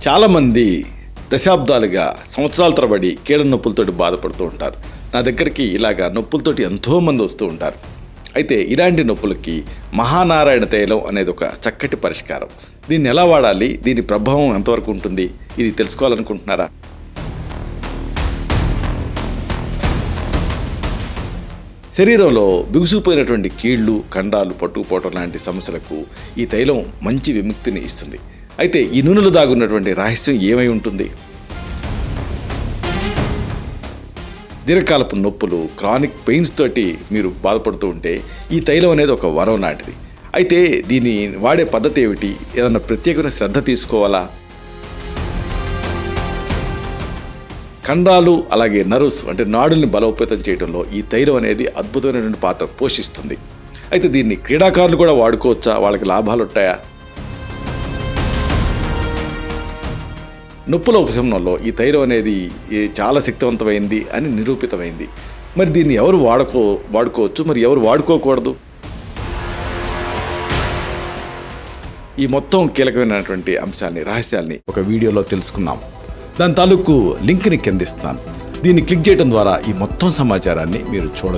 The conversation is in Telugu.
చాలామంది దశాబ్దాలుగా సంవత్సరాల తరబడి కీళ్ళ నొప్పులతోటి బాధపడుతూ ఉంటారు. నా దగ్గరికి ఇలాగా నొప్పులతోటి ఎంతోమంది వస్తూ ఉంటారు. అయితే ఇలాంటి నొప్పులకి మహానారాయణ తైలం అనేది ఒక చక్కటి పరిష్కారం. దీన్ని ఎలా వాడాలి, దీని ప్రభావం ఎంతవరకు ఉంటుంది, ఇది తెలుసుకోవాలనుకుంటున్నారా? శరీరంలో బిగుసుకుపోయినటువంటి కీళ్ళు, కండాలు పట్టుకుపోవటం లాంటి సమస్యలకు ఈ తైలం మంచి విముక్తిని ఇస్తుంది. అయితే ఈ నూనెలో దాగున్నటువంటి రహస్యం ఏమై ఉంటుంది? దీర్ఘకాలపు నొప్పులు, క్రానిక్ పెయిన్స్ తోటి మీరు బాధపడుతూ ఉంటే ఈ తైలం అనేది ఒక వరం లాంటిది. అయితే దీన్ని వాడే పద్ధతి ఏమిటి? ఏదన్నా ప్రత్యేకమైన శ్రద్ధ తీసుకోవాలా? కండాలు అలాగే నర్వ్స్ అంటే నాడుల్ని బలోపేతం చేయడంలో ఈ తైలం అనేది అద్భుతమైనటువంటి పాత్ర పోషిస్తుంది. అయితే దీన్ని క్రీడాకారులు కూడా వాడుకోవచ్చా? వాళ్ళకి లాభాలు ఉంటాయా? నొప్పుల ఉపశమనంలో ఈ తైలం అనేది చాలా శక్తివంతమైంది అని నిరూపితమైంది. మరి దీన్ని ఎవరు వాడుకోవచ్చు, మరి ఎవరు వాడుకోకూడదు? ఈ మొత్తం కీలకమైనటువంటి అంశాన్ని, రహస్యాల్ని ఒక వీడియోలో తెలుసుకున్నాం. దాని తాలూకు లింక్ని కిందిస్తాను. దీన్ని క్లిక్ చేయడం ద్వారా ఈ మొత్తం సమాచారాన్ని మీరు చూడొచ్చు.